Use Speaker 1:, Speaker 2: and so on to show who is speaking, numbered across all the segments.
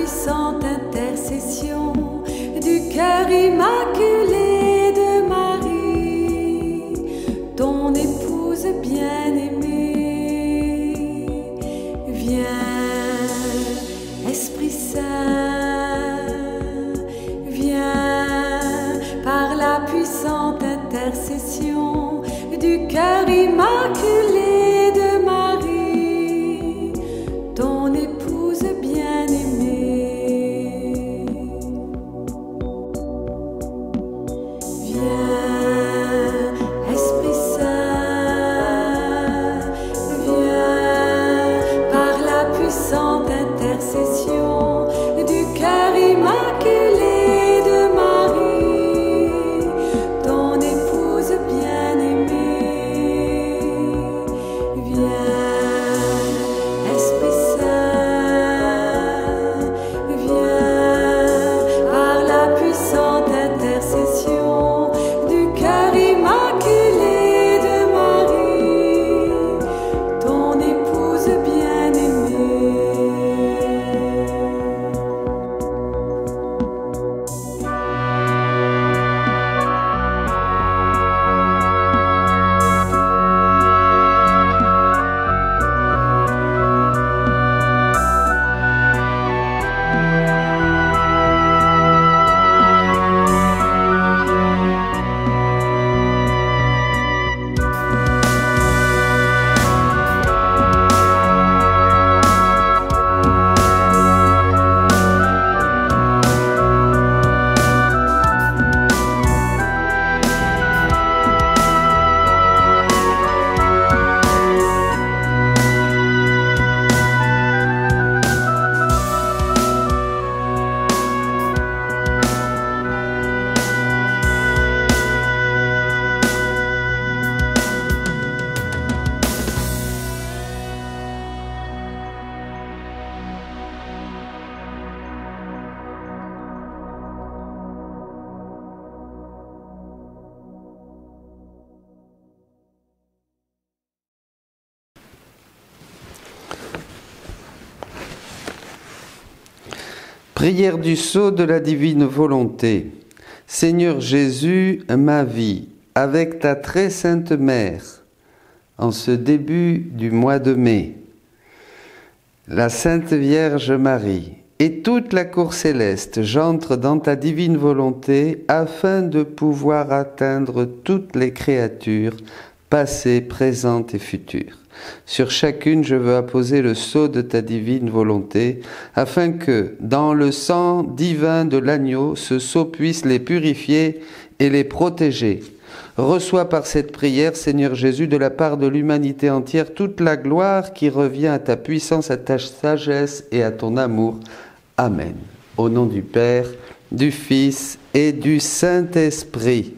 Speaker 1: puissante intercession du cœur immaculé de Marie, ton épouse bien-aimée. Viens, Esprit Saint, viens par la puissante intercession du cœur immaculé de Marie, ton épouse bien-aimée. Viens, Esprit Saint, viens par la puissante intercession du cœur immaculé de Marie, ton épouse bien-aimée. Viens, Esprit Saint, viens par la puissante intercession du cœur immaculé de Marie, ton épouse bien-aimée.
Speaker 2: Prière du sceau de la divine volonté. Seigneur Jésus, ma vie, avec ta très sainte mère, en ce début du mois de mai, la Sainte Vierge Marie et toute la cour céleste, j'entre dans ta divine volonté afin de pouvoir atteindre toutes les créatures, passées, présentes et futures. Sur chacune, je veux apposer le sceau de ta divine volonté, afin que, dans le sang divin de l'agneau, ce sceau puisse les purifier et les protéger. Reçois par cette prière, Seigneur Jésus, de la part de l'humanité entière, toute la gloire qui revient à ta puissance, à ta sagesse et à ton amour. Amen. Au nom du Père, du Fils et du Saint-Esprit,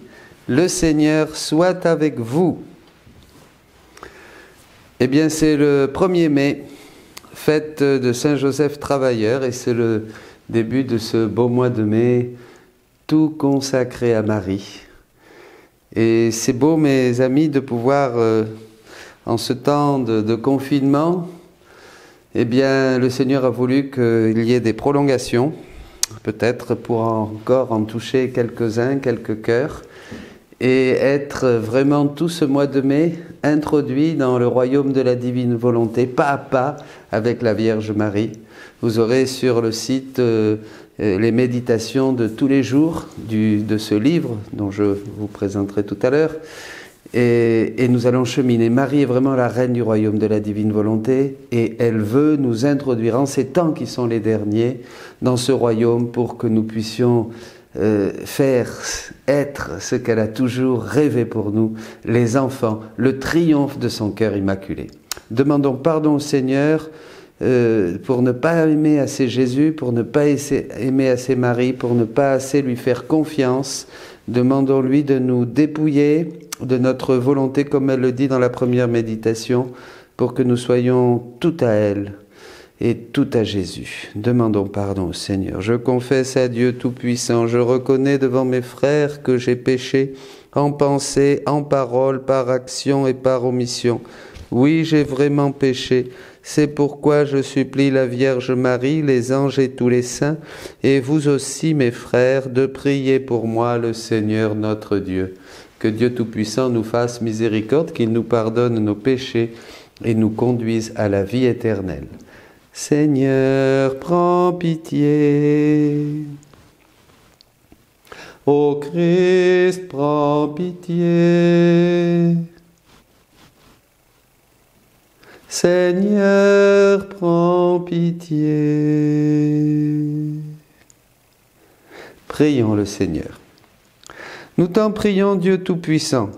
Speaker 2: le Seigneur soit avec vous. Eh bien, c'est le 1er mai, fête de Saint-Joseph Travailleur, et c'est le début de ce beau mois de mai, tout consacré à Marie. Et c'est beau, mes amis, de pouvoir, en ce temps de confinement, eh bien, le Seigneur a voulu qu'il y ait des prolongations, peut-être pour encore en toucher quelques-uns, quelques cœurs, et être vraiment tout ce mois de mai introduit dans le royaume de la divine volonté, pas à pas, avec la Vierge Marie. Vous aurez sur le site les méditations de tous les jours de ce livre, dont je vous présenterai tout à l'heure, et nous allons cheminer. Marie est vraiment la reine du royaume de la divine volonté, et elle veut nous introduire en ces temps qui sont les derniers, dans ce royaume pour que nous puissions faire être ce qu'elle a toujours rêvé pour nous, les enfants, le triomphe de son cœur immaculé. Demandons pardon au Seigneur pour ne pas aimer assez Jésus, pour ne pas aimer assez Marie, pour ne pas assez lui faire confiance. Demandons-lui de nous dépouiller de notre volonté, comme elle le dit dans la première méditation, pour que nous soyons tout à elle et tout à Jésus. Demandons pardon au Seigneur. Je confesse à Dieu Tout-Puissant, je reconnais devant mes frères que j'ai péché en pensée, en parole, par action et par omission. Oui, j'ai vraiment péché. C'est pourquoi je supplie la Vierge Marie, les anges et tous les saints, et vous aussi, mes frères, de prier pour moi le Seigneur notre Dieu. Que Dieu Tout-Puissant nous fasse miséricorde, qu'il nous pardonne nos péchés et nous conduise à la vie éternelle. Seigneur, prends pitié. Ô Christ, prends pitié. Seigneur, prends pitié. Prions le Seigneur. Nous t'en prions, Dieu Tout-Puissant,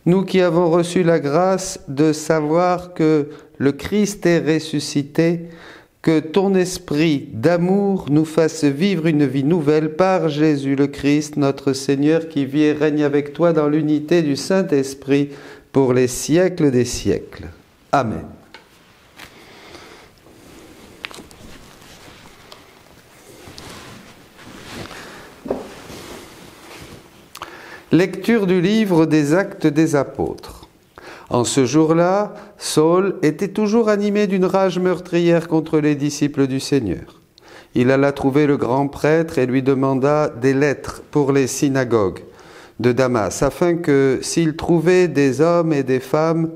Speaker 2: nous qui avons reçu la grâce de savoir que le Christ est ressuscité, que ton esprit d'amour nous fasse vivre une vie nouvelle par Jésus le Christ, notre Seigneur, qui vit et règne avec toi dans l'unité du Saint-Esprit pour les siècles des siècles. Amen. Lecture du livre des Actes des Apôtres. En ce jour-là, Saul était toujours animé d'une rage meurtrière contre les disciples du Seigneur. Il alla trouver le grand prêtre et lui demanda des lettres pour les synagogues de Damas, afin que, s'il trouvait des hommes et des femmes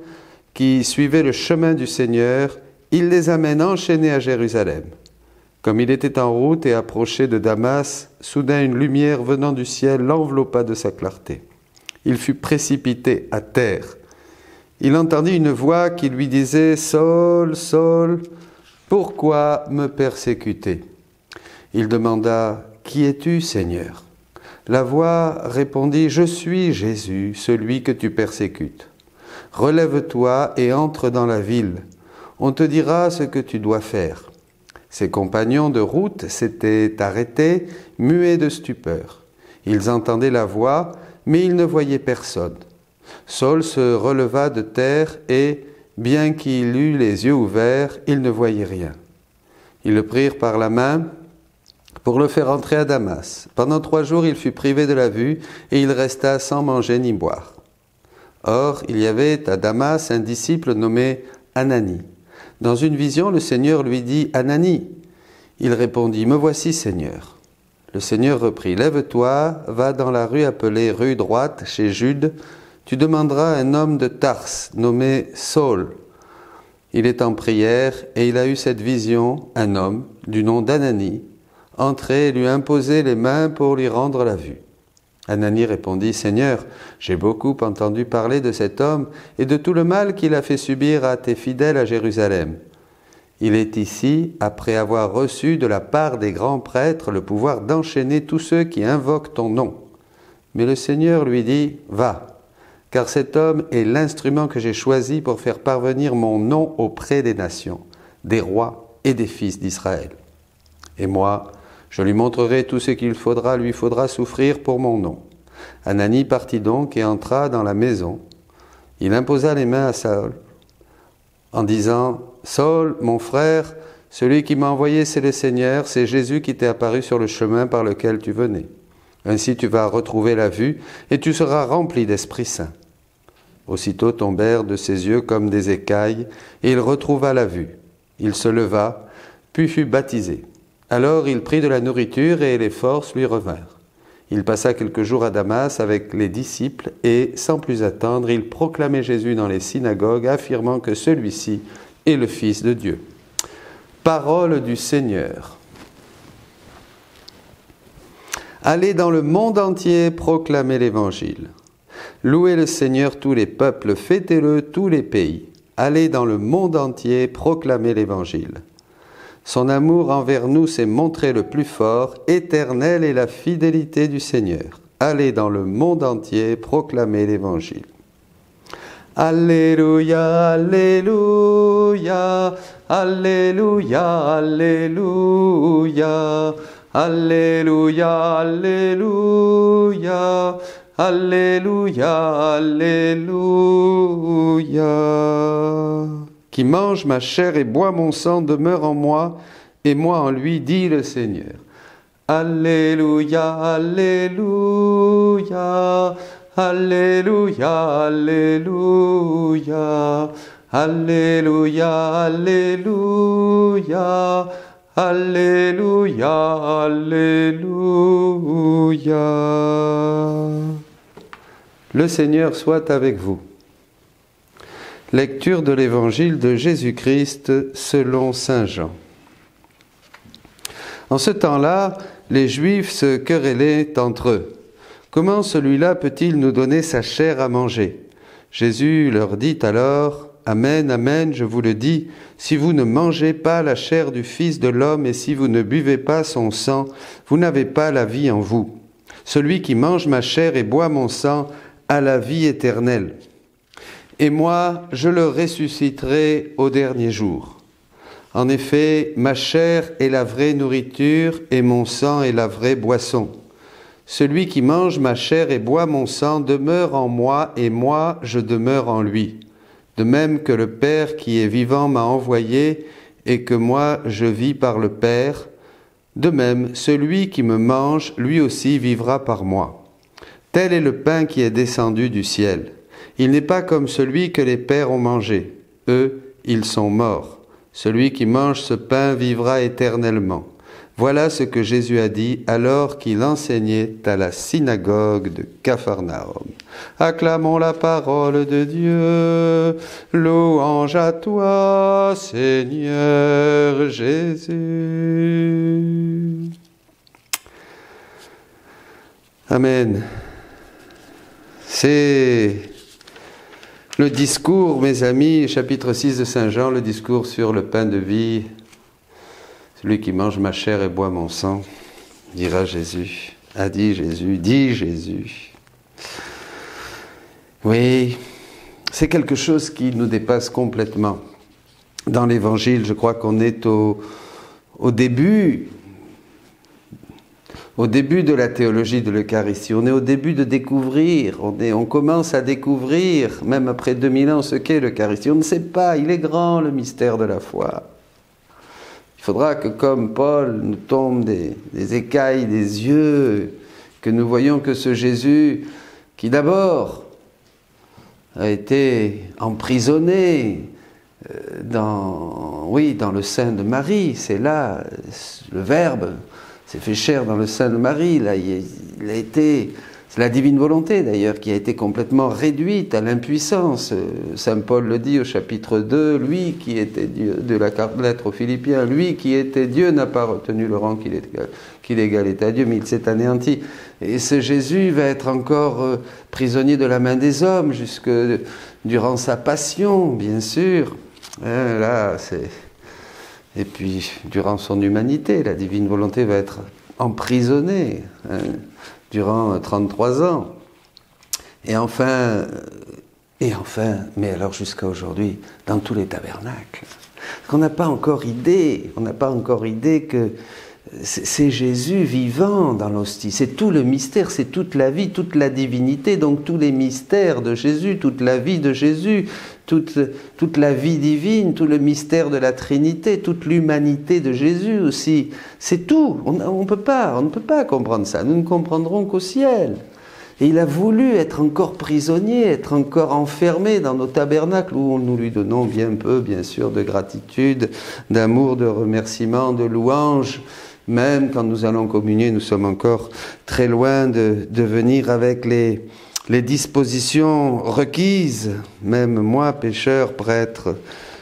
Speaker 2: qui suivaient le chemin du Seigneur, il les amène enchaînés à Jérusalem. Comme il était en route et approchait de Damas, soudain une lumière venant du ciel l'enveloppa de sa clarté. Il fut précipité à terre. Il entendit une voix qui lui disait « Saul, Saul, pourquoi me persécuter ?» Il demanda « Qui es-tu, Seigneur ?» La voix répondit « Je suis Jésus, celui que tu persécutes. Relève-toi et entre dans la ville. On te dira ce que tu dois faire. » Ses compagnons de route s'étaient arrêtés, muets de stupeur. Ils entendaient la voix, mais ils ne voyaient personne. Saul se releva de terre et, bien qu'il eût les yeux ouverts, il ne voyait rien. Ils le prirent par la main pour le faire entrer à Damas. Pendant 3 jours, il fut privé de la vue et il resta sans manger ni boire. Or, il y avait à Damas un disciple nommé Ananie. Dans une vision, le Seigneur lui dit « Ananie !» Il répondit « Me voici, Seigneur. » Le Seigneur reprit « Lève-toi, va dans la rue appelée rue droite, chez Jude. Tu demanderas un homme de Tarse, nommé Saul. Il est en prière et il a eu cette vision, un homme, du nom d'Ananie, entrer et lui imposer les mains pour lui rendre la vue. Ananie répondit, « Seigneur, j'ai beaucoup entendu parler de cet homme et de tout le mal qu'il a fait subir à tes fidèles à Jérusalem. Il est ici, après avoir reçu de la part des grands prêtres le pouvoir d'enchaîner tous ceux qui invoquent ton nom. » Mais le Seigneur lui dit, « Va, car cet homme est l'instrument que j'ai choisi pour faire parvenir mon nom auprès des nations, des rois et des fils d'Israël. Et moi, je lui montrerai tout ce qu'il lui faudra souffrir pour mon nom. » Ananie partit donc et entra dans la maison. Il imposa les mains à Saul en disant « Saul, mon frère, celui qui m'a envoyé, c'est le Seigneur, c'est Jésus qui t'est apparu sur le chemin par lequel tu venais. Ainsi tu vas retrouver la vue et tu seras rempli d'Esprit Saint. » Aussitôt tombèrent de ses yeux comme des écailles et il retrouva la vue. Il se leva, puis fut baptisé. Alors il prit de la nourriture et les forces lui revinrent. Il passa quelques jours à Damas avec les disciples et, sans plus attendre, il proclamait Jésus dans les synagogues, affirmant que celui-ci est le Fils de Dieu. Parole du Seigneur. Allez dans le monde entier proclamer l'Évangile. Louez le Seigneur tous les peuples, fêtez-le tous les pays. Allez dans le monde entier proclamer l'Évangile. Son amour envers nous s'est montré le plus fort, éternelle est la fidélité du Seigneur. Allez dans le monde entier proclamer l'Évangile. Alléluia, Alléluia, Alléluia, Alléluia, Alléluia, Alléluia, Alléluia, Alléluia. Qui mange ma chair et boit mon sang demeure en moi, et moi en lui, dit le Seigneur. Alléluia, Alléluia, Alléluia, Alléluia, Alléluia, Alléluia, Alléluia, Alléluia. Le Seigneur soit avec vous. Lecture de l'Évangile de Jésus-Christ selon saint Jean. En ce temps-là, les Juifs se querellaient entre eux. Comment celui-là peut-il nous donner sa chair à manger? Jésus leur dit alors, Amen, Amen, je vous le dis, si vous ne mangez pas la chair du Fils de l'homme et si vous ne buvez pas son sang, vous n'avez pas la vie en vous. Celui qui mange ma chair et boit mon sang a la vie éternelle. Et moi, je le ressusciterai au dernier jour. En effet, ma chair est la vraie nourriture et mon sang est la vraie boisson. Celui qui mange ma chair et boit mon sang demeure en moi et moi, je demeure en lui. De même que le Père qui est vivant m'a envoyé et que moi je vis par le Père, de même celui qui me mange, lui aussi vivra par moi. Tel est le pain qui est descendu du ciel. Il n'est pas comme celui que les pères ont mangé. Eux, ils sont morts. Celui qui mange ce pain vivra éternellement. Voilà ce que Jésus a dit alors qu'il enseignait à la synagogue de Capharnaüm. Acclamons la parole de Dieu. Louange à toi, Seigneur Jésus. Amen. C'est le discours, mes amis, chapitre 6 de Saint Jean, le discours sur le pain de vie. Celui qui mange ma chair et boit mon sang, dira Jésus, a dit Jésus, dit Jésus. Oui, c'est quelque chose qui nous dépasse complètement. Dans l'Évangile, je crois qu'on est au début de la théologie de l'Eucharistie. On est au début de découvrir, on commence à découvrir, même après 2000 ans, ce qu'est l'Eucharistie. On ne sait pas, il est grand le mystère de la foi. Il faudra que, comme Paul, nous tombent des écailles des yeux, que nous voyons que ce Jésus, qui d'abord a été emprisonné dans le sein de Marie, c'est là, le Verbe s'est fait chair dans le sein de Marie, là, il a été... C'est la divine volonté d'ailleurs qui a été complètement réduite à l'impuissance. Saint Paul le dit au chapitre 2, lui qui était Dieu, de la lettre aux Philippiens, lui qui était Dieu n'a pas retenu le rang qu'il égalait à Dieu, mais il s'est anéanti. Et ce Jésus va être encore prisonnier de la main des hommes jusque durant sa passion, bien sûr. Et puis durant son humanité, la divine volonté va être emprisonnée. Durant 33 ans. Et enfin, mais alors jusqu'à aujourd'hui, dans tous les tabernacles. On n'a pas encore idée que c'est Jésus vivant dans l'hostie. C'est tout le mystère, c'est toute la vie, toute la divinité, donc tous les mystères de Jésus, toute la vie de Jésus, toute la vie divine, tout le mystère de la Trinité, toute l'humanité de Jésus aussi. C'est tout. On ne peut pas comprendre ça. Nous ne comprendrons qu'au ciel. Et il a voulu être encore prisonnier, être encore enfermé dans nos tabernacles où nous lui donnons bien peu, bien sûr, de gratitude, d'amour, de remerciement, de louange. Même quand nous allons communier, nous sommes encore très loin de venir avec les dispositions requises. Même moi, pécheur, prêtre,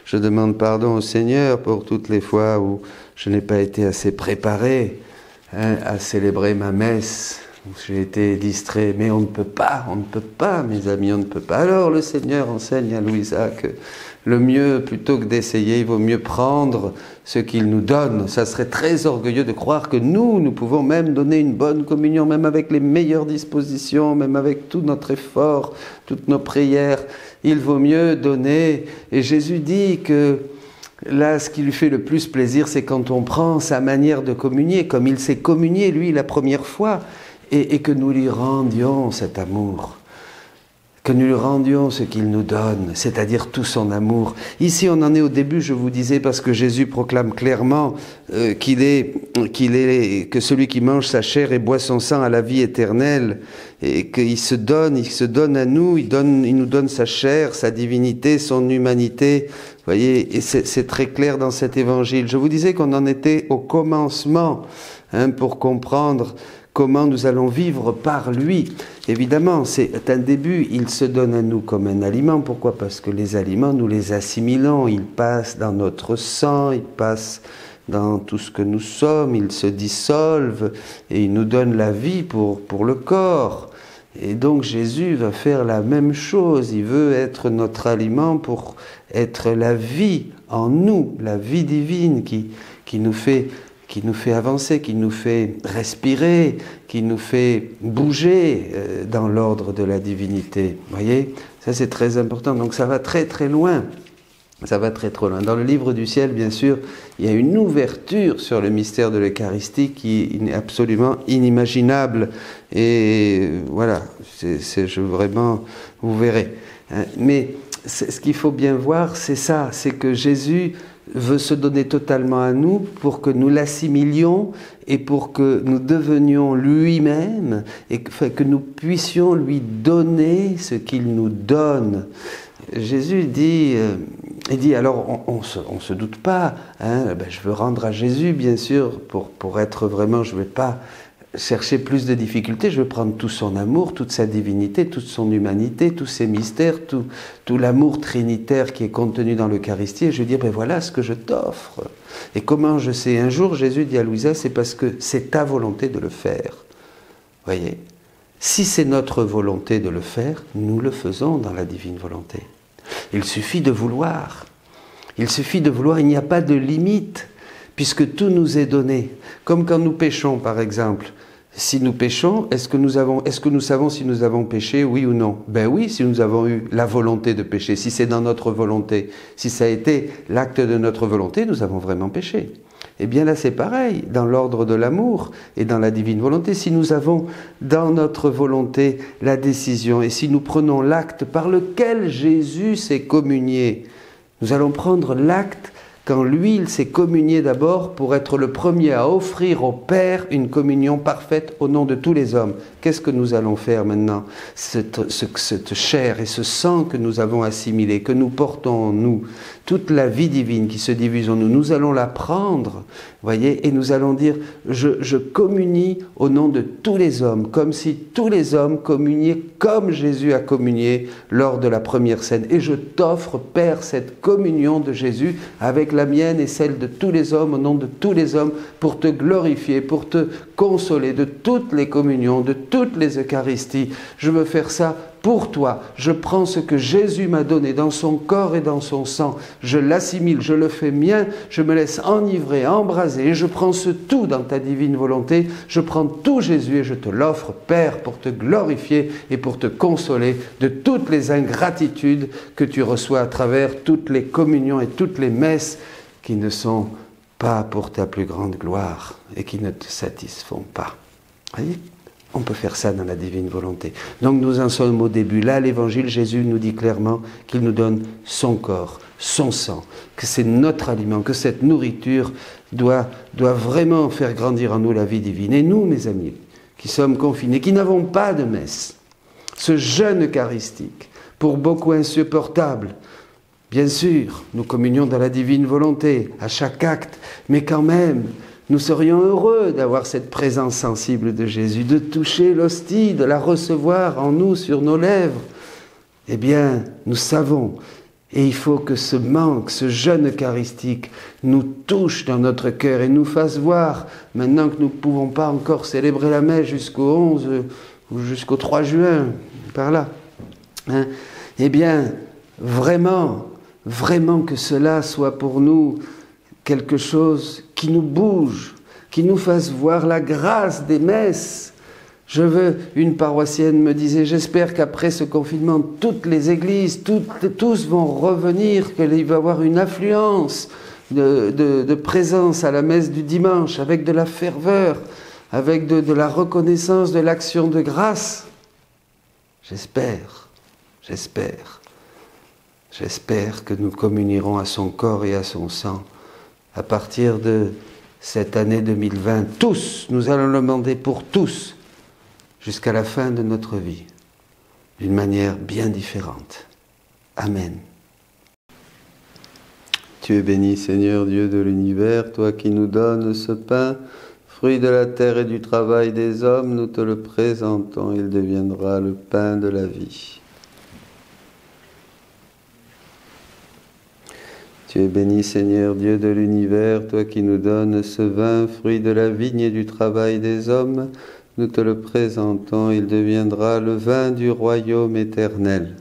Speaker 2: je demande pardon au Seigneur pour toutes les fois où je n'ai pas été assez préparé à célébrer ma messe. J'ai été distrait, mais on ne peut pas, mes amis, on ne peut pas. Alors le Seigneur enseigne à Louisa que le mieux, plutôt que d'essayer, il vaut mieux prendre ce qu'il nous donne. Ça serait très orgueilleux de croire que nous pouvons même donner une bonne communion, même avec les meilleures dispositions, même avec tout notre effort, toutes nos prières. Il vaut mieux donner. Et Jésus dit que là, ce qui lui fait le plus plaisir, c'est quand on prend sa manière de communier, comme il s'est communié, lui, la première fois, et que nous lui rendions cet amour. que nous lui rendions ce qu'il nous donne, c'est-à-dire tout son amour. Ici, on en est au début, je vous disais, parce que Jésus proclame clairement que celui qui mange sa chair et boit son sang a la vie éternelle, et qu'il se donne à nous, il nous donne sa chair, sa divinité, son humanité. Vous voyez, et c'est très clair dans cet évangile. Je vous disais qu'on en était au commencement, pour comprendre comment nous allons vivre par lui. Évidemment, c'est un début, il se donne à nous comme un aliment. Pourquoi? Parce que les aliments, nous les assimilons, ils passent dans notre sang, ils passent dans tout ce que nous sommes, ils se dissolvent et ils nous donnent la vie pour le corps. Et donc Jésus va faire la même chose, il veut être notre aliment pour être la vie en nous, la vie divine qui nous fait avancer, qui nous fait respirer, qui nous fait bouger dans l'ordre de la divinité. Vous voyez, ça c'est très important. Donc ça va très très loin. Ça va très très loin. Dans le livre du ciel, bien sûr, il y a une ouverture sur le mystère de l'Eucharistie qui est absolument inimaginable. Et voilà, vraiment, vous verrez. Mais ce qu'il faut bien voir, c'est ça, c'est que Jésus veut se donner totalement à nous pour que nous l'assimilions et pour que nous devenions lui-même et que nous puissions lui donner ce qu'il nous donne. Jésus dit, alors on se doute pas, je veux rendre à Jésus bien sûr pour être vraiment, je ne vais pas chercher plus de difficultés, je veux prendre tout son amour, toute sa divinité, toute son humanité, tous ses mystères, tout l'amour trinitaire qui est contenu dans l'Eucharistie, et je veux dire, voilà ce que je t'offre. Et comment je sais? Un jour, Jésus dit à Louisa, c'est parce que c'est ta volonté de le faire. Voyez, si c'est notre volonté de le faire, nous le faisons dans la divine volonté. Il suffit de vouloir. Il suffit de vouloir, il n'y a pas de limite, puisque tout nous est donné. Comme quand nous péchons, par exemple. Si nous péchons, est-ce que nous savons si nous avons péché, oui ou non? Ben oui, si nous avons eu la volonté de pécher, si c'est dans notre volonté, si ça a été l'acte de notre volonté, nous avons vraiment péché. Eh bien là c'est pareil, dans l'ordre de l'amour et dans la divine volonté, si nous avons dans notre volonté la décision et si nous prenons l'acte par lequel Jésus s'est communié, nous allons prendre l'acte quand lui, il s'est communié d'abord pour être le premier à offrir au Père une communion parfaite au nom de tous les hommes. Qu'est-ce que nous allons faire maintenant? Cette chair et ce sang que nous avons assimilé, que nous portons en nous, toute la vie divine qui se divise en nous, nous allons la prendre, voyez, et nous allons dire, je communie au nom de tous les hommes, comme si tous les hommes communiaient comme Jésus a communié lors de la première scène. Et je t'offre, Père, cette communion de Jésus avec la mienne et celle de tous les hommes, au nom de tous les hommes, pour te glorifier, pour te consoler de toutes les communions, de toutes les Eucharisties. Je veux faire ça pour toi. Je prends ce que Jésus m'a donné dans son corps et dans son sang. Je l'assimile, je le fais mien, je me laisse enivrer, embraser, et je prends ce tout dans ta divine volonté. Je prends tout Jésus et je te l'offre, Père, pour te glorifier et pour te consoler de toutes les ingratitudes que tu reçois à travers toutes les communions et toutes les messes qui ne sont pas pour ta plus grande gloire et qui ne te satisfont pas. Voyez ? On peut faire ça dans la divine volonté. Donc nous en sommes au début. Là, l'Évangile, Jésus nous dit clairement qu'il nous donne son corps, son sang, que c'est notre aliment, que cette nourriture doit vraiment faire grandir en nous la vie divine. Et nous, mes amis, qui sommes confinés, qui n'avons pas de messe, ce jeûne eucharistique, pour beaucoup insupportable, bien sûr, nous communions dans la divine volonté, à chaque acte, mais quand même, nous serions heureux d'avoir cette présence sensible de Jésus, de toucher l'hostie, de la recevoir en nous, sur nos lèvres. Eh bien, nous savons, et il faut que ce manque, ce jeûne eucharistique, nous touche dans notre cœur et nous fasse voir, maintenant que nous ne pouvons pas encore célébrer la messe jusqu'au 11 ou jusqu'au 3 juin, par là. Eh bien, vraiment que cela soit pour nous quelque chose qui nous bouge, qui nous fasse voir la grâce des messes. Une paroissienne me disait, j'espère qu'après ce confinement, toutes les églises, tous vont revenir, qu'il va y avoir une affluence de présence à la messe du dimanche, avec de la ferveur, avec de la reconnaissance de l'action de grâce. J'espère. J'espère que nous communierons à son corps et à son sang. À partir de cette année 2020, tous, nous allons le demander pour tous, jusqu'à la fin de notre vie, d'une manière bien différente. Amen. Tu es béni, Seigneur, Dieu de l'univers, toi qui nous donnes ce pain, fruit de la terre et du travail des hommes, nous te le présentons, il deviendra le pain de la vie. Tu es béni, Seigneur, Dieu de l'univers, toi qui nous donnes ce vin, fruit de la vigne et du travail des hommes, nous te le présentons, il deviendra le vin du royaume éternel.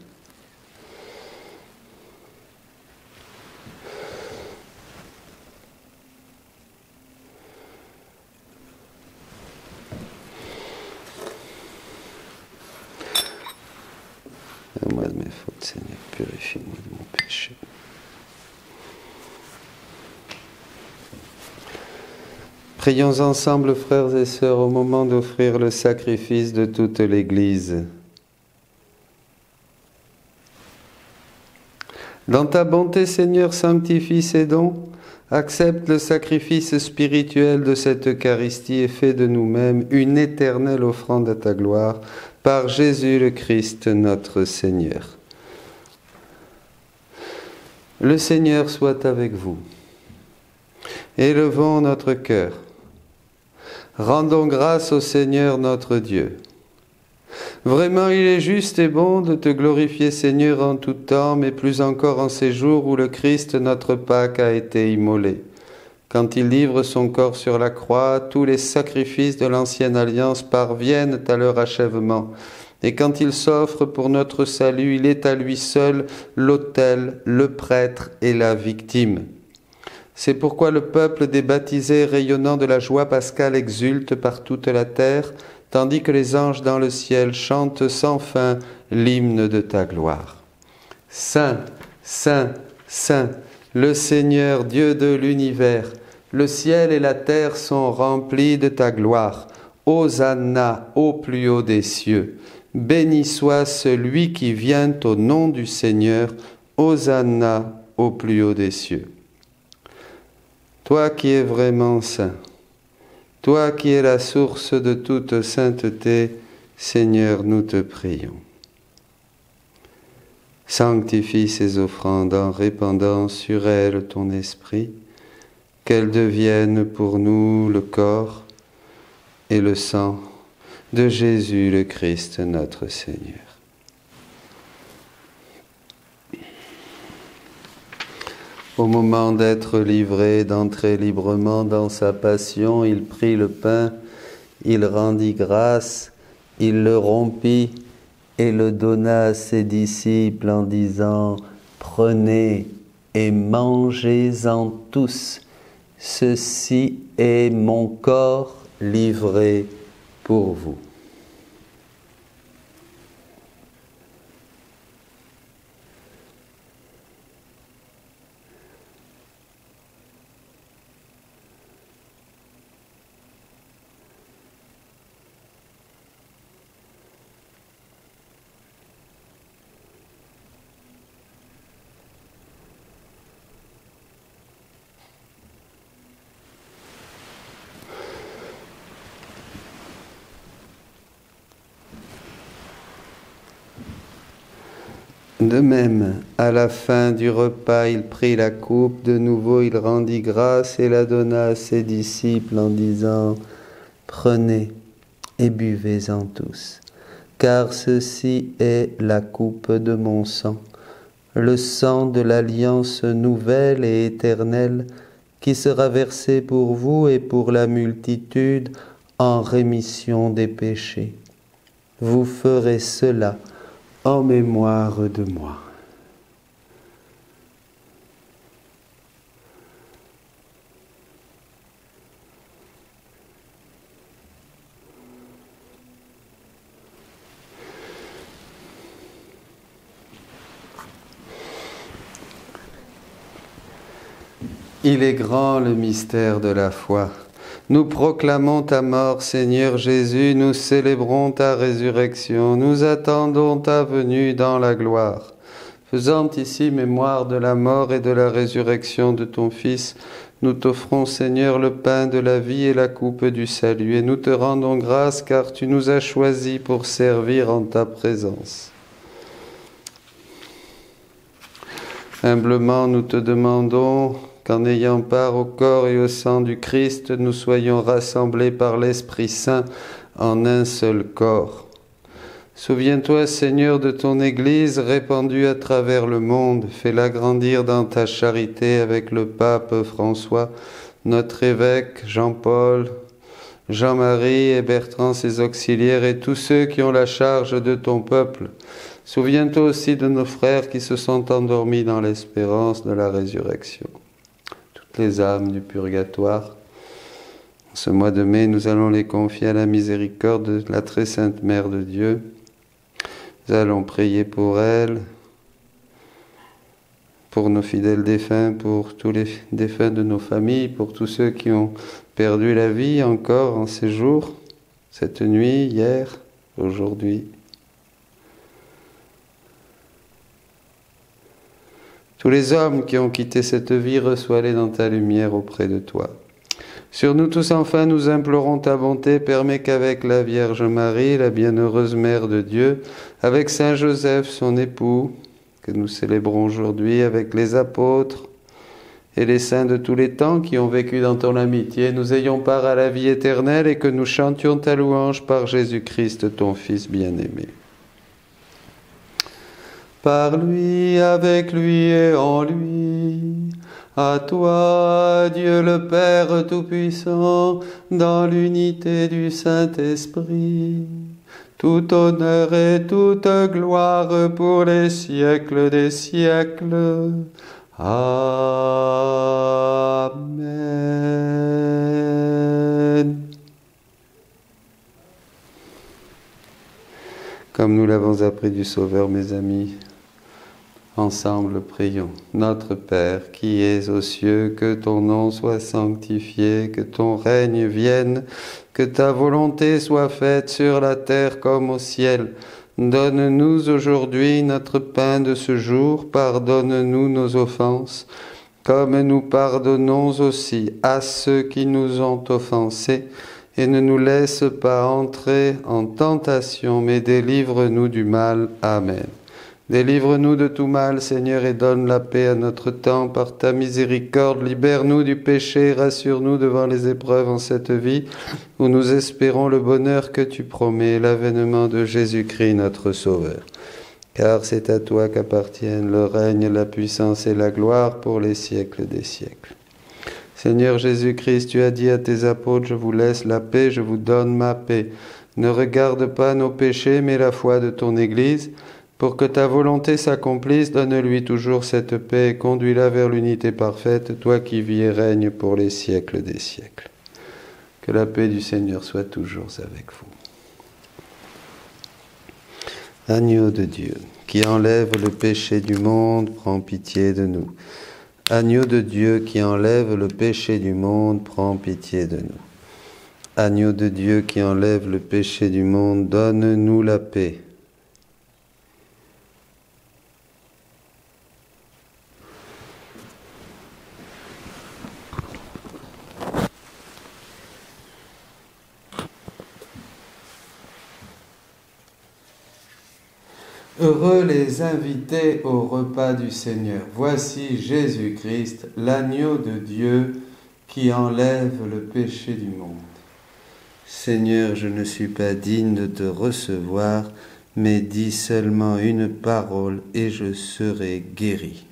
Speaker 2: Moi de mes fautes, Seigneur, purifie-moi de mon péché. Prions ensemble, frères et sœurs, au moment d'offrir le sacrifice de toute l'Église. Dans ta bonté, Seigneur, sanctifie ces dons, accepte le sacrifice spirituel de cette Eucharistie et fais de nous-mêmes une éternelle offrande à ta gloire, par Jésus le Christ, notre Seigneur. Le Seigneur soit avec vous. Élevons notre cœur. Rendons grâce au Seigneur notre Dieu. Vraiment, il est juste et bon de te glorifier, Seigneur, en tout temps, mais plus encore en ces jours où le Christ, notre Pâque, a été immolé. Quand il livre son corps sur la croix, tous les sacrifices de l'ancienne alliance parviennent à leur achèvement. Et quand il s'offre pour notre salut, il est à lui seul l'autel, le prêtre et la victime. C'est pourquoi le peuple des baptisés rayonnant de la joie pascale exulte par toute la terre, tandis que les anges dans le ciel chantent sans fin l'hymne de ta gloire. Saint, Saint, Saint, le Seigneur Dieu de l'univers, le ciel et la terre sont remplis de ta gloire. Hosanna au plus haut des cieux. Béni soit celui qui vient au nom du Seigneur. Hosanna au plus haut des cieux. Toi qui es vraiment saint, toi qui es la source de toute sainteté, Seigneur, nous te prions. Sanctifie ces offrandes en répandant sur elles ton esprit, qu'elles deviennent pour nous le corps et le sang de Jésus le Christ, notre Seigneur. Au moment d'être livré, d'entrer librement dans sa passion, il prit le pain, il rendit grâce, il le rompit et le donna à ses disciples en disant « Prenez et mangez-en tous, ceci est mon corps livré pour vous. » De même, à la fin du repas, il prit la coupe, de nouveau il rendit grâce et la donna à ses disciples en disant « Prenez et buvez-en tous, car ceci est la coupe de mon sang, le sang de l'alliance nouvelle et éternelle qui sera versé pour vous et pour la multitude en rémission des péchés. Vous ferez cela en mémoire de moi. » Il est grand le mystère de la foi. Nous proclamons ta mort, Seigneur Jésus, nous célébrons ta résurrection, nous attendons ta venue dans la gloire. Faisant ici mémoire de la mort et de la résurrection de ton Fils, nous t'offrons, Seigneur, le pain de la vie et la coupe du salut, et nous te rendons grâce car tu nous as choisis pour servir en ta présence. Humblement, nous te demandons qu'en ayant part au corps et au sang du Christ, nous soyons rassemblés par l'Esprit Saint en un seul corps. Souviens-toi, Seigneur, de ton Église répandue à travers le monde. Fais-la grandir dans ta charité avec le pape François, notre évêque Jean-Paul, Jean-Marie et Bertrand, ses auxiliaires, et tous ceux qui ont la charge de ton peuple. Souviens-toi aussi de nos frères qui se sont endormis dans l'espérance de la résurrection. Les âmes du purgatoire. En ce mois de mai, nous allons les confier à la miséricorde de la très sainte Mère de Dieu. Nous allons prier pour elle, pour nos fidèles défunts, pour tous les défunts de nos familles, pour tous ceux qui ont perdu la vie encore en ces jours, cette nuit, hier, aujourd'hui. Tous les hommes qui ont quitté cette vie, reçois-les dans ta lumière auprès de toi. Sur nous tous enfin, nous implorons ta bonté, permets qu'avec la Vierge Marie, la bienheureuse Mère de Dieu, avec Saint Joseph, son époux, que nous célébrons aujourd'hui, avec les apôtres et les saints de tous les temps qui ont vécu dans ton amitié, nous ayons part à la vie éternelle et que nous chantions ta louange par Jésus-Christ, ton Fils bien-aimé. Par lui, avec lui et en lui, à toi, Dieu le Père Tout-Puissant, dans l'unité du Saint-Esprit, tout honneur et toute gloire pour les siècles des siècles. Amen. Comme nous l'avons appris du Sauveur, mes amis, ensemble prions. Notre Père, qui es aux cieux, que ton nom soit sanctifié, que ton règne vienne, que ta volonté soit faite sur la terre comme au ciel. Donne-nous aujourd'hui notre pain de ce jour, pardonne-nous nos offenses, comme nous pardonnons aussi à ceux qui nous ont offensés, et ne nous laisse pas entrer en tentation, mais délivre-nous du mal. Amen. Délivre-nous de tout mal, Seigneur, et donne la paix à notre temps. Par ta miséricorde, libère-nous du péché, rassure-nous devant les épreuves en cette vie, où nous espérons le bonheur que tu promets, l'avènement de Jésus-Christ, notre Sauveur. Car c'est à toi qu'appartiennent le règne, la puissance et la gloire pour les siècles des siècles. Seigneur Jésus-Christ, tu as dit à tes apôtres, je vous laisse la paix, je vous donne ma paix. Ne regarde pas nos péchés, mais la foi de ton Église. Pour que ta volonté s'accomplisse, donne-lui toujours cette paix et conduis-la vers l'unité parfaite, toi qui vis et règnes pour les siècles des siècles. Que la paix du Seigneur soit toujours avec vous. Agneau de Dieu, qui enlève le péché du monde, prends pitié de nous. Agneau de Dieu, qui enlève le péché du monde, prends pitié de nous. Agneau de Dieu, qui enlève le péché du monde, donne-nous la paix. Heureux les invités au repas du Seigneur. Voici Jésus-Christ, l'agneau de Dieu qui enlève le péché du monde. Seigneur, je ne suis pas digne de te recevoir, mais dis seulement une parole et je serai guéri.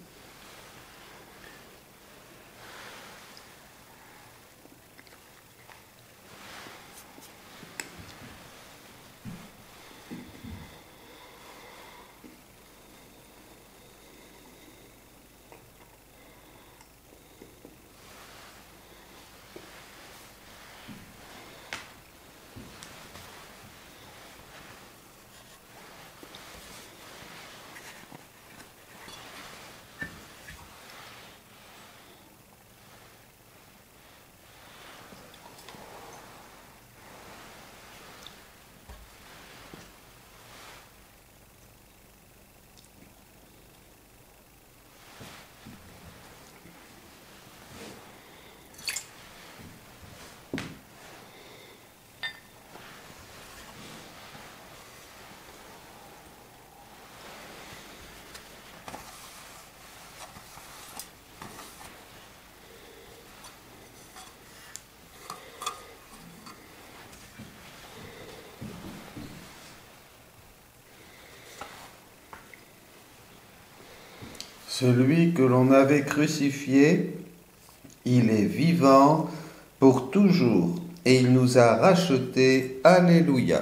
Speaker 2: Celui que l'on avait crucifié, il est vivant pour toujours et il nous a rachetés. Alléluia.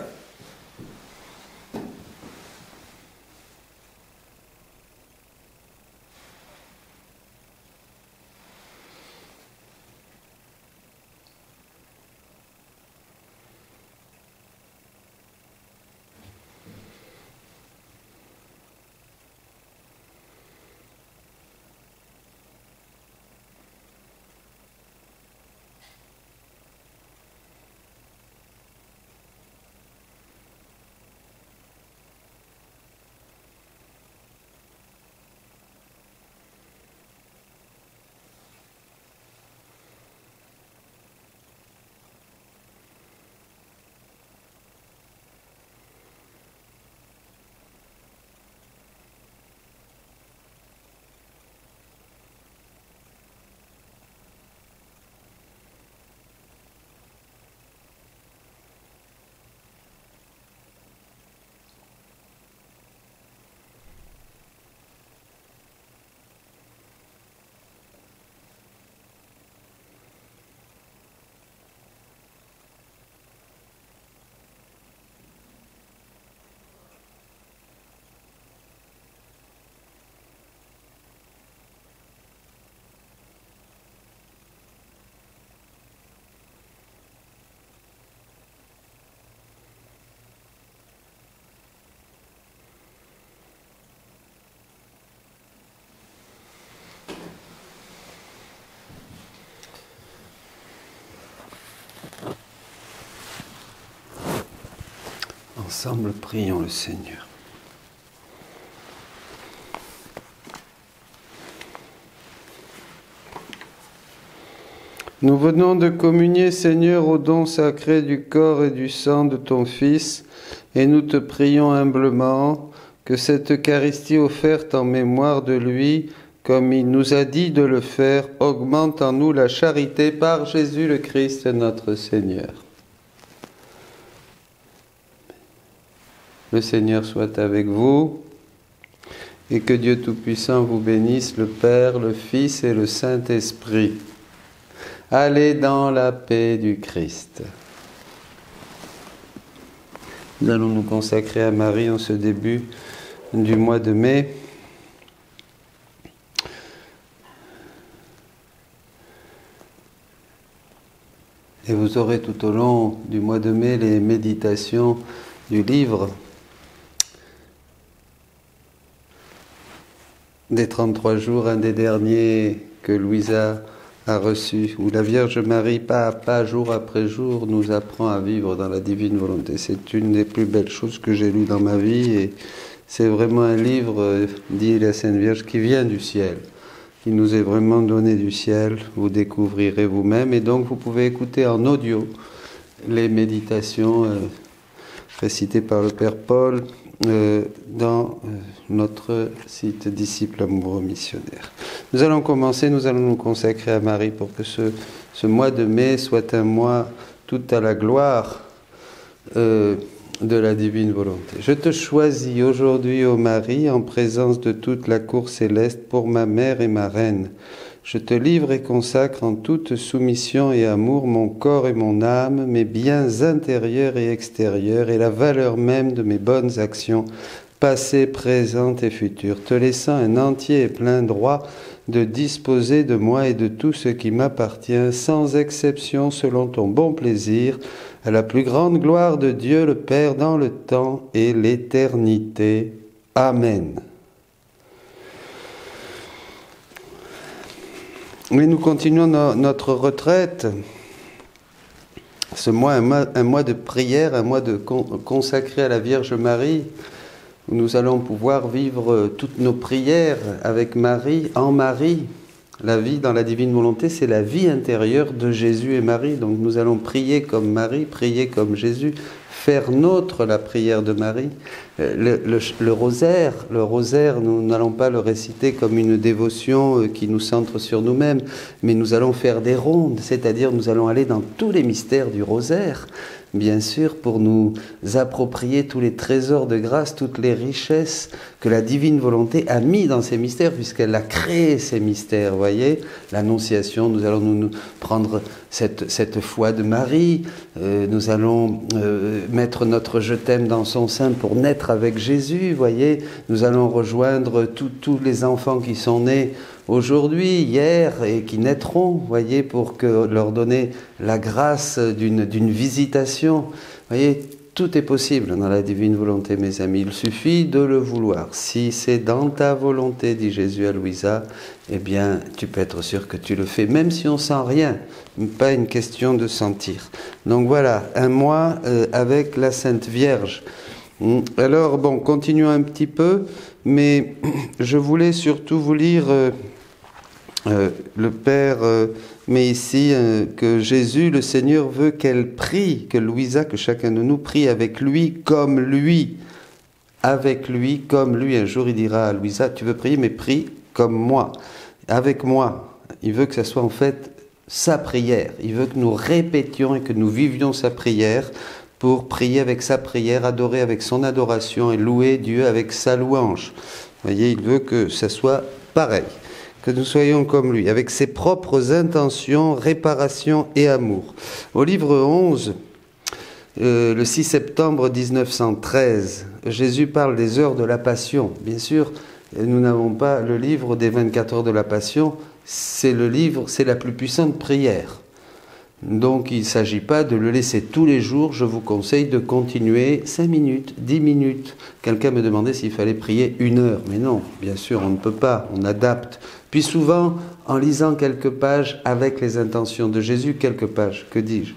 Speaker 2: Ensemble, prions le Seigneur. Nous venons de communier, Seigneur, au don sacré du corps et du sang de ton Fils, et nous te prions humblement que cette Eucharistie offerte en mémoire de lui, comme il nous a dit de le faire, augmente en nous la charité par Jésus le Christ, notre Seigneur. Le Seigneur soit avec vous, et que Dieu Tout-Puissant vous bénisse, le Père, le Fils et le Saint-Esprit. Allez dans la paix du Christ. Nous allons nous consacrer à Marie en ce début du mois de mai. Et vous aurez tout au long du mois de mai les méditations du livre des 33 jours, un des derniers que Louisa a reçu, où la Vierge Marie, pas à pas, jour après jour, nous apprend à vivre dans la divine volonté. C'est une des plus belles choses que j'ai lues dans ma vie, et c'est vraiment un livre, dit la Sainte Vierge, qui vient du ciel, qui nous est vraiment donné du ciel. Vous découvrirez vous-même, et donc vous pouvez écouter en audio les méditations récitées par le Père Paul dans notre site Disciples amoureux missionnaires. Nous allons commencer, nous allons nous consacrer à Marie pour que ce mois de mai soit un mois tout à la gloire de la divine volonté. Je te choisis aujourd'hui, ô Marie, en présence de toute la cour céleste, pour ma mère et ma reine. Je te livre et consacre en toute soumission et amour mon corps et mon âme, mes biens intérieurs et extérieurs, et la valeur même de mes bonnes actions, passées, présentes et futures, te laissant un entier et plein droit de disposer de moi et de tout ce qui m'appartient, sans exception, selon ton bon plaisir, à la plus grande gloire de Dieu le Père dans le temps et l'éternité. Amen. Mais nous continuons notre retraite, ce mois, un mois de prière, un mois consacré à la Vierge Marie, où nous allons pouvoir vivre toutes nos prières avec Marie, en Marie. La vie dans la divine volonté, c'est la vie intérieure de Jésus et Marie. Donc nous allons prier comme Marie, prier comme Jésus, faire nôtre la prière de Marie. Le rosaire, nous n'allons pas le réciter comme une dévotion qui nous centre sur nous-mêmes, mais nous allons faire des rondes, c'est-à-dire nous allons aller dans tous les mystères du rosaire, bien sûr, pour nous approprier tous les trésors de grâce, toutes les richesses que la divine volonté a mis dans ces mystères, puisqu'elle a créé ces mystères, vous voyez. L'Annonciation, nous allons nous prendre cette foi de Marie, nous allons mettre notre je t'aime dans son sein pour naître avec Jésus, vous voyez. Nous allons rejoindre tous les enfants qui sont nés aujourd'hui, hier, et qui naîtront, voyez, pour leur donner la grâce d'une visitation. Voyez, tout est possible dans la divine volonté, mes amis. Il suffit de le vouloir. Si c'est dans ta volonté, dit Jésus à Louisa, eh bien, tu peux être sûr que tu le fais, même si on sent rien. Pas une question de sentir. Donc voilà, un mois avec la Sainte Vierge. Alors, bon, continuons un petit peu, mais je voulais surtout vous lire... le Père met ici que Jésus, le Seigneur, veut qu'elle prie, que Louisa, que chacun de nous prie avec lui, comme lui. Avec lui, comme lui. Un jour, il dira à Louisa, tu veux prier, mais prie comme moi, avec moi. Il veut que ça soit en fait sa prière. Il veut que nous répétions et que nous vivions sa prière pour prier avec sa prière, adorer avec son adoration et louer Dieu avec sa louange. Vous voyez, il veut que ça soit pareil. Que nous soyons comme lui, avec ses propres intentions, réparation et amour. Au livre 11, le 6 septembre 1913, Jésus parle des heures de la Passion. Bien sûr, nous n'avons pas le livre des 24 heures de la Passion, c'est la plus puissante prière. Donc il ne s'agit pas de le laisser tous les jours, je vous conseille de continuer 5 minutes, 10 minutes. Quelqu'un me demandait s'il fallait prier 1 heure, mais non, bien sûr, on ne peut pas, on adapte. Puis souvent, en lisant quelques pages avec les intentions de Jésus, quelques pages, que dis-je ?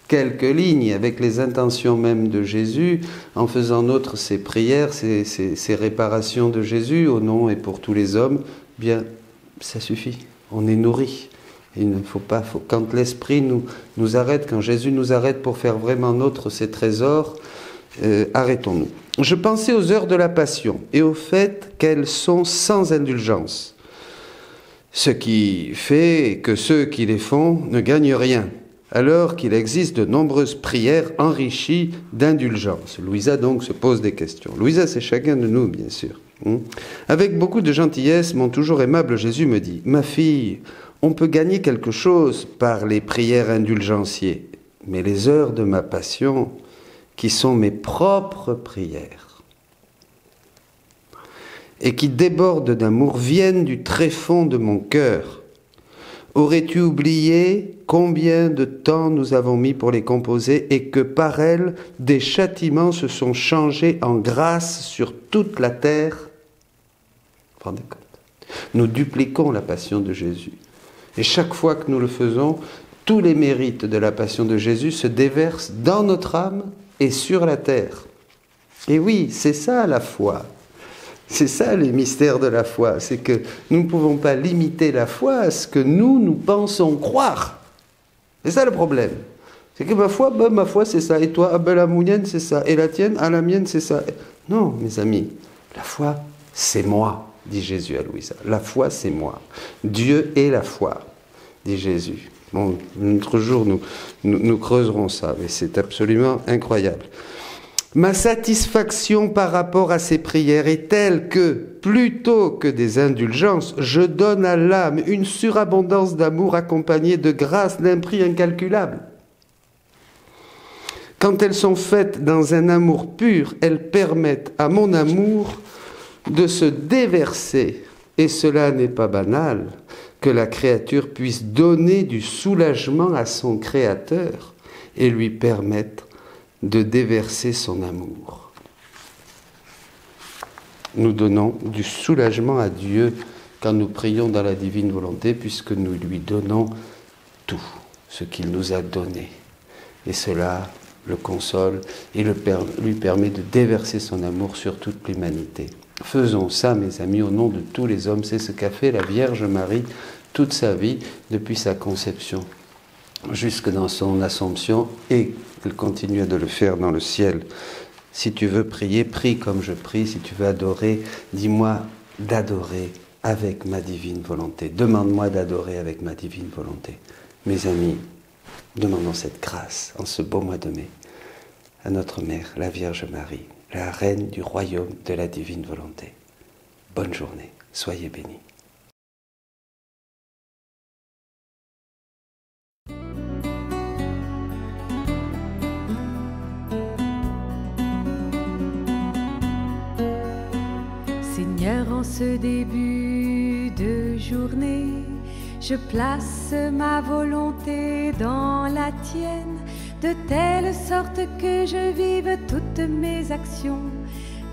Speaker 2: Quelques lignes avec les intentions même de Jésus, en faisant nôtre ses prières, ses réparations de Jésus, au nom et pour tous les hommes, bien, ça suffit, on est nourri. Il ne faut pas, quand l'Esprit nous arrête, quand Jésus nous arrête pour faire vraiment nôtre ses trésors, arrêtons-nous. Je pensais aux heures de la Passion et au fait qu'elles sont sans indulgence. Ce qui fait que ceux qui les font ne gagnent rien, alors qu'il existe de nombreuses prières enrichies d'indulgence. Louisa donc se pose des questions. Louisa, c'est chacun de nous, bien sûr. Avec beaucoup de gentillesse, mon toujours aimable Jésus me dit « Ma fille, on peut gagner quelque chose par les prières indulgenciées, mais les heures de ma passion, qui sont mes propres prières, et qui débordent d'amour, viennent du tréfonds de mon cœur. Aurais-tu oublié combien de temps nous avons mis pour les composer et que par elles, des châtiments se sont changés en grâce sur toute la terre ? Vous vous rendez compte ? Nous dupliquons la passion de Jésus. Et chaque fois que nous le faisons, tous les mérites de la passion de Jésus se déversent dans notre âme et sur la terre. Et oui, c'est ça la foi. C'est ça les mystères de la foi. C'est que nous ne pouvons pas limiter la foi à ce que nous pensons croire. C'est ça le problème. C'est que ma foi c'est ça. Et toi, la mienne c'est ça. Et la tienne, la mienne c'est ça. Non, mes amis, la foi c'est moi, dit Jésus à Louisa. La foi c'est moi. Dieu est la foi, dit Jésus. Bon, un autre jour nous creuserons ça, mais c'est absolument incroyable. Ma satisfaction par rapport à ces prières est telle que, plutôt que des indulgences, je donne à l'âme une surabondance d'amour accompagnée de grâce d'un prix incalculable. Quand elles sont faites dans un amour pur, elles permettent à mon amour de se déverser, et cela n'est pas banal, que la créature puisse donner du soulagement à son Créateur et lui permettre de déverser son amour. Nous donnons du soulagement à Dieu quand nous prions dans la divine volonté, puisque nous lui donnons tout ce qu'il nous a donné. Et cela le console et lui permet de déverser son amour sur toute l'humanité. Faisons ça, mes amis, au nom de tous les hommes. C'est ce qu'a fait la Vierge Marie toute sa vie depuis sa conception. jusque dans son Assomption, et il continue de le faire dans le ciel. Si tu veux prier, prie comme je prie. Si tu veux adorer, dis-moi d'adorer avec ma divine volonté. Demande-moi d'adorer avec ma divine volonté. Mes amis, demandons cette grâce en ce beau mois de mai à notre Mère, la Vierge Marie, la Reine du royaume de la divine volonté. Bonne journée, soyez bénis.
Speaker 1: Seigneur, en ce début de journée, je place ma volonté dans la tienne, de telle sorte que je vive toutes mes actions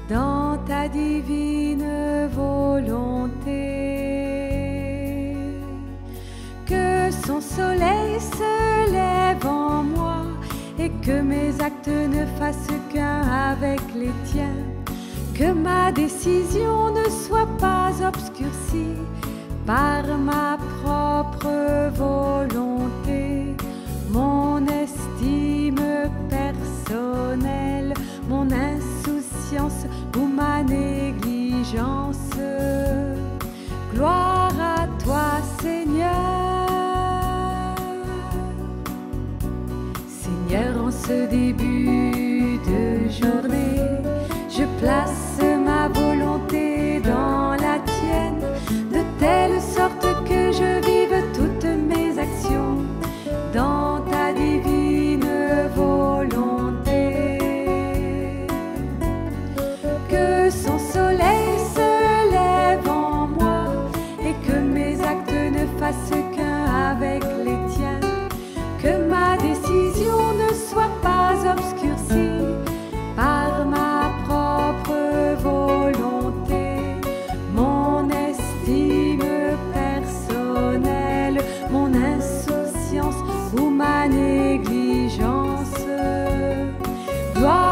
Speaker 1: dans ta divine volonté. Que son soleil se lève en moi et que mes actes ne fassent qu'un avec les tiens. Que ma décision ne soit pas obscurcie par ma propre volonté, mon estime personnelle, mon insouciance ou ma négligence. Gloire à toi, Seigneur. Seigneur, en ce début de journée, je place ma volonté dans la tienne, de telle sorte que je vive toutes mes actions dans ta divine volonté. Que son soleil se lève en moi et que mes actes ne fassent qu'un avec les tiens. Que ma décision ne soit pas obscurcie par ma propre volonté, mon estime personnelle, mon insouciance ou ma négligence. Gloire